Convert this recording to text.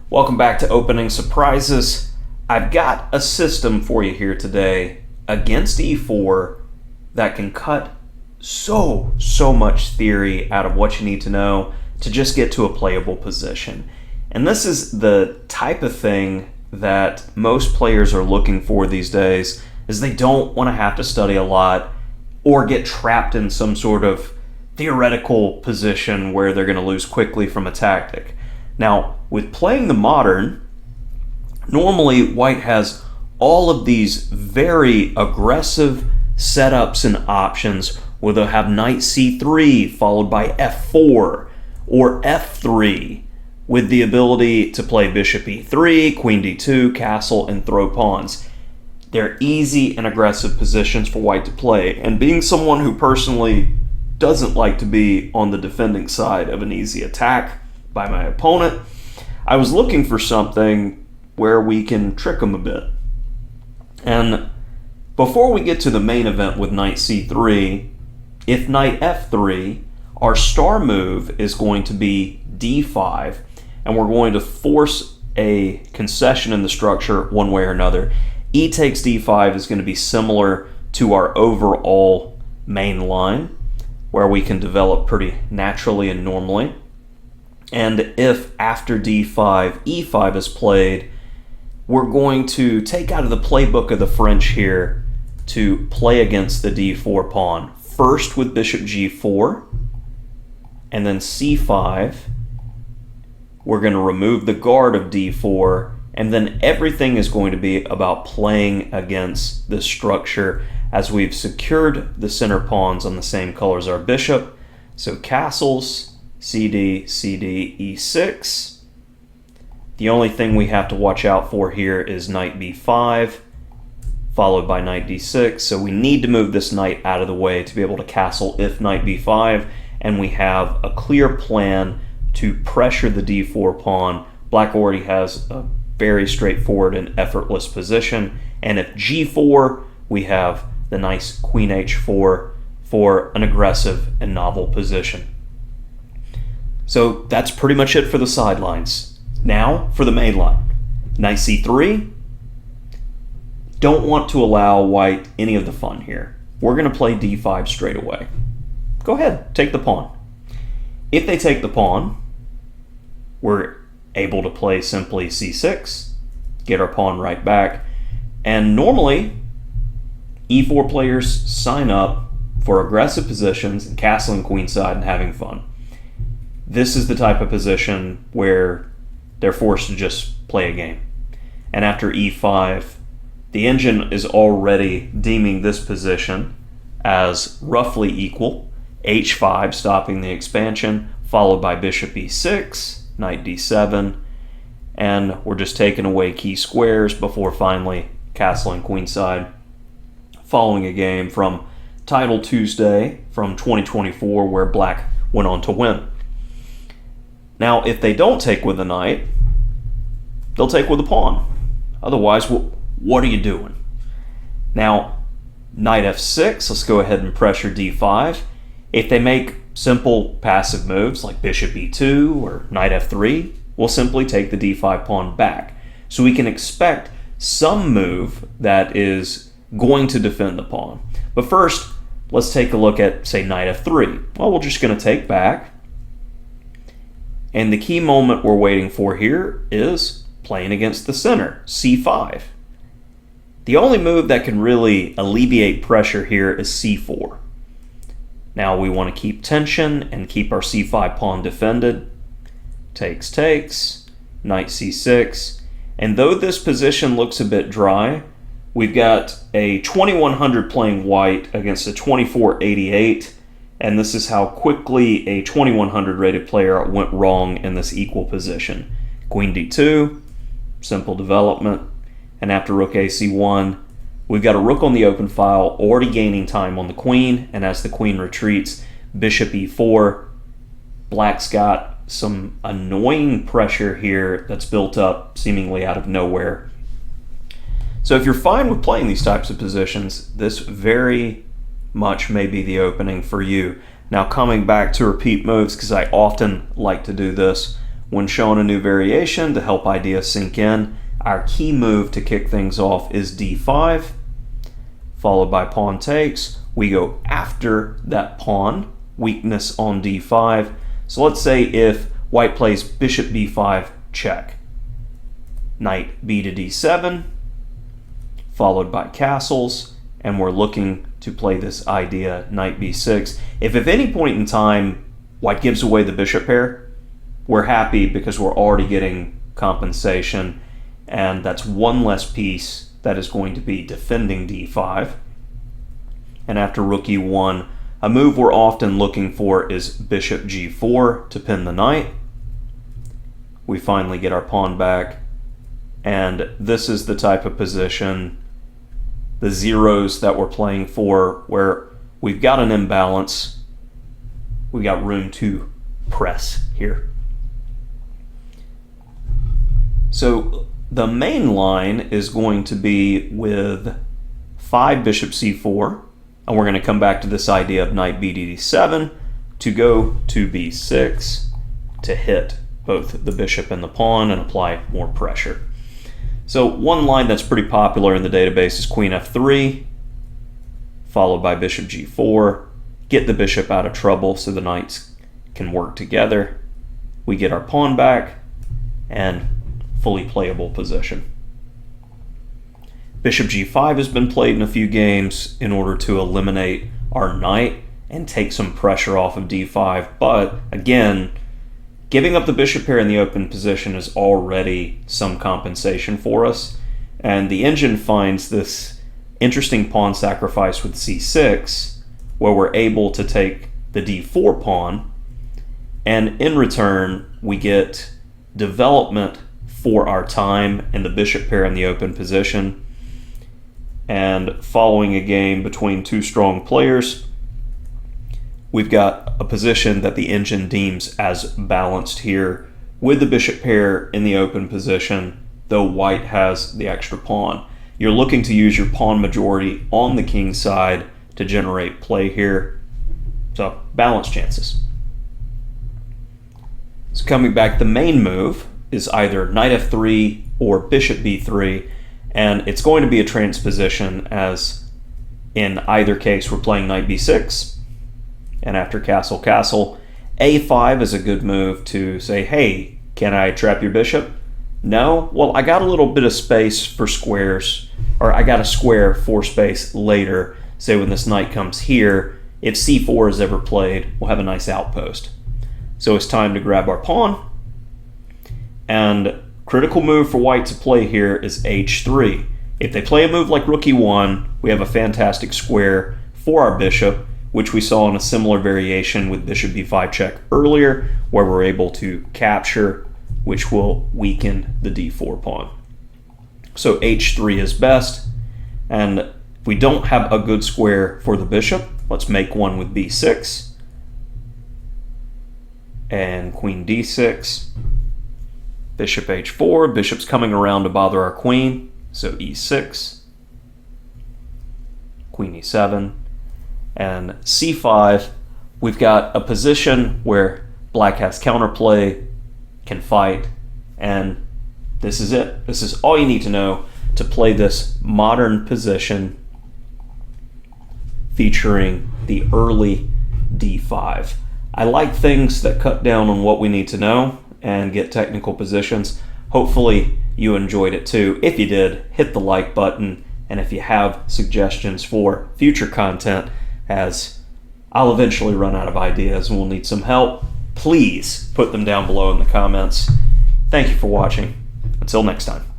Welcome back to Opening Surprises. I've got a system for you here today against e4 that can cut so much theory out of what you need to know to just get to a playable position. And this is the type of thing that most players are looking for these days, is they don't want to have to study a lot or get trapped in some sort of theoretical position where they're going to lose quickly from a tactic. Now, with playing the modern, normally white has all of these very aggressive setups and options where they'll have knight c3 followed by f4 or f3 with the ability to play bishop e3, queen d2, castle, and throw pawns. They're easy and aggressive positions for white to play, and being someone who personally doesn't like to be on the defending side of an easy attack by my opponent, I was looking for something where we can trick them a bit. And before we get to the main event with knight c3, if knight f3, our star move is going to be d5, and we're going to force a concession in the structure one way or another. E takes d5 is going to be similar to our overall main line, where we can develop pretty naturally and normally. And if after d5, e5 is played, we're going to take out of the playbook of the French here to play against the d4 pawn. First with bishop g4, and then c5. We're going to remove the guard of d4, and then everything is going to be about playing against this structure as we've secured the center pawns on the same color as our bishop. So castles, cd, cd, e6. The only thing we have to watch out for here is knight b5, followed by knight d6. So we need to move this knight out of the way to be able to castle if knight b5, and we have a clear plan to pressure the d4 pawn. Black already has a very straightforward and effortless position, and if g4, we have the nice queen h4 for an aggressive and novel position. So that's pretty much it for the sidelines. Now for the main line. Knight c3. Don't want to allow white any of the fun here. We're going to play d5 straight away. Go ahead, take the pawn. If they take the pawn, we're able to play simply c6, get our pawn right back, and normally e4 players sign up for aggressive positions and castling queenside and having fun. This is the type of position where they're forced to just play a game. And after e5, the engine is already deeming this position as roughly equal. h5 stopping the expansion, followed by bishop e6, knight d7, and we're just taking away key squares before finally castling queenside, following a game from Title Tuesday from 2024 where black went on to win. Now, if they don't take with the knight, they'll take with the pawn. Otherwise, what are you doing? Now, knight f6, let's go ahead and pressure d5. If they make simple passive moves like bishop e2 or knight f3, we'll simply take the d5 pawn back. So we can expect some move that is going to defend the pawn. But first, let's take a look at, say, knight f3. Well, we're just going to take back. And the key moment we're waiting for here is playing against the center, c5. The only move that can really alleviate pressure here is c4. Now we want to keep tension and keep our c5 pawn defended. Takes, knight c6. And though this position looks a bit dry, we've got a 2100 playing white against a 2488, and this is how quickly a 2100 rated player went wrong in this equal position. Queen d2, simple development, and after rook ac1, we've got a rook on the open file, already gaining time on the queen, and as the queen retreats, bishop e4, black's got some annoying pressure here that's built up seemingly out of nowhere. So if you're fine with playing these types of positions, this very much may be the opening for you. Now coming back to repeat moves, because I often like to do this, when showing a new variation to help ideas sink in, our key move to kick things off is d5, followed by pawn takes. We go after that pawn, weakness on d5. So let's say if white plays bishop b5 check, knight b to d7, followed by castles, and we're looking to play this idea knight b6. If at any point in time white gives away the bishop pair, we're happy because we're already getting compensation, and that's one less piece that is going to be defending d5. And after rook e1, a move we're often looking for is bishop g4 to pin the knight. We finally get our pawn back, and this is the type of position, the zeros that we're playing for, where we've got an imbalance. We got room to press here. So the main line is going to be with 5 bishop c4, and we're going to come back to this idea of knight b to d7 to go to b6 to hit both the bishop and the pawn and apply more pressure. So one line that's pretty popular in the database is queen f3, followed by bishop g4, get the bishop out of trouble so the knights can work together. We get our pawn back, and fully playable position. Bishop g5 has been played in a few games in order to eliminate our knight and take some pressure off of d5, but again, giving up the bishop pair in the open position is already some compensation for us, and the engine finds this interesting pawn sacrifice with c6, where we're able to take the d4 pawn, and in return we get development for our time and the bishop pair in the open position. And following a game between two strong players, we've got a position that the engine deems as balanced here with the bishop pair in the open position, though white has the extra pawn. You're looking to use your pawn majority on the king side to generate play here. So balanced chances. So coming back, the main move is either knight f3 or bishop b3, and it's going to be a transposition, as in either case we're playing knight b6, and after castle castle, a5 is a good move to say, hey, can I trap your bishop? No? Well, I got a little bit of space for squares, or I got a square for space later. Say when this knight comes here, if c4 is ever played, we'll have a nice outpost. So it's time to grab our pawn, and critical move for white to play here is h3. If they play a move like rook e1, we have a fantastic square for our bishop, which we saw in a similar variation with bishop b5 check earlier, where we're able to capture, which will weaken the d4 pawn. So h3 is best, and if we don't have a good square for the bishop, let's make one with b6 and queen d6. Bishop h4, bishop's coming around to bother our queen, so e6, queen e7, and c5. We've got a position where black has counterplay, can fight, and this is it. This is all you need to know to play this modern position featuring the early d5. I like things that cut down on what we need to know and get technical positions. Hopefully you enjoyed it too. If you did, hit the like button, and if you have suggestions for future content, as I'll eventually run out of ideas and we'll need some help, please put them down below in the comments. Thank you for watching. Until next time.